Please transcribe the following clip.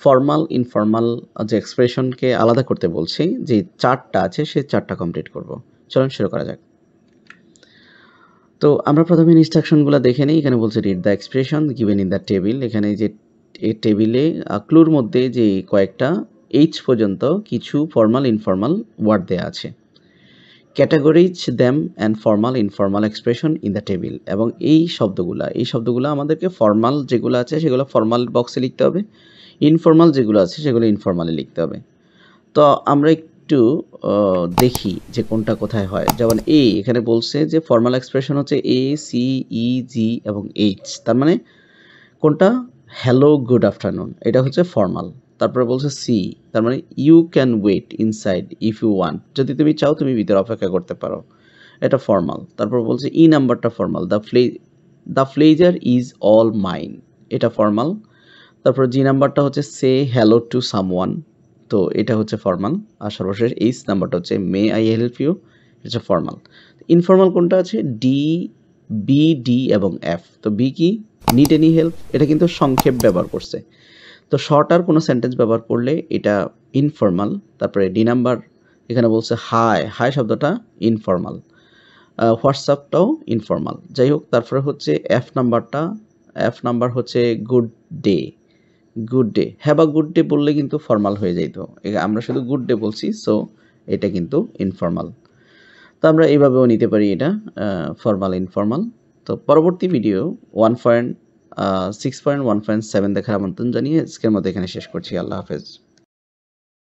Formal informal যে এক্সপ্রেশনকে আলাদা করতে বলছি, যে চার্টটা আছে সেই চার্টটা কমপ্লিট করব। চলুন শুরু করা যাক। তো আমরা প্রথমে ইনস্ট্রাকশনগুলো দেখে নিই। এখানে বলছে read the expression given in the table. এখানে যে এই টেবিলে ক্লুর মধ্যে যে কয়েকটা এইচ পর্যন্ত কিছু ফর্মাল ইনফর্মাল ওয়ার্ড দেওয়া আছে। Categories them and formal informal expression in the table. এবং এই শব্দগুলো আমাদেরকে ফর্মাল যেগুলো আছে সেগুলো ফর্মাল বক্সে লিখতে হবে, ইনফর্মাল যেগুলো আছে সেগুলো ইনফর্মালি লিখতে হবে। তো আমরা একটু দেখি যে কোনটা কোথায় হয়। যেমন এখানে বলছে যে ফর্মাল এক্সপ্রেশন হচ্ছে এ, সি, ই, জি এবং এইচ। তার মানে কোনটা? হ্যালো, গুড আফটারনুন, এটা হচ্ছে ফর্মাল। তারপরে বলছে সি, তার মানে you can wait inside if you want, যদি তুমি চাও তুমি ভিতরে অপেক্ষা করতে পারো, এটা ফর্মাল। তারপর বলছে ই নাম্বারটা formal, the pleasure is all mine, এটা ফর্মাল। তারপর জি নাম্বারটা হচ্ছে সে হ্যালো টু সামওয়ান, তো এটা হচ্ছে ফর্মাল। আর সর্বশেষ এইচ নাম্বারটা হচ্ছে মে আই হেল্প ইউ, এটা হচ্ছে ফর্মাল। ইনফর্মাল কোনটা আছে? ডি, বি, ডি এবং এফ। তো বি কি? নিড এনি হেল্প, এটা কিন্তু সংক্ষেপ ব্যবহার করছে। তো শর্ট আর কোনো সেন্টেন্স ব্যবহার করলে এটা ইনফর্মাল। তারপরে ডি নাম্বার এখানে বলছে হাই, হাই শব্দটা ইনফর্মাল। হোয়াটসঅ্যাপটাও ইনফর্মাল। যাই হোক, তারপরে হচ্ছে এফ নাম্বার হচ্ছে good day, good day. Have a good day বললে কিন্তু ফর্মাল হয়ে যাইত, আমরা শুধু গুড ডে বলছি, সো এটা কিন্তু ইনফর্মাল। তো আমরা এইভাবেও নিতে পারি এটা ফর্মাল ইনফর্মাল। তো পরবর্তী ভিডিও 1.6.1.7 দেখার আমন্ত্রণ জানিয়ে আজকের মতো এখানে শেষ করছি। আল্লাহ হাফেজ।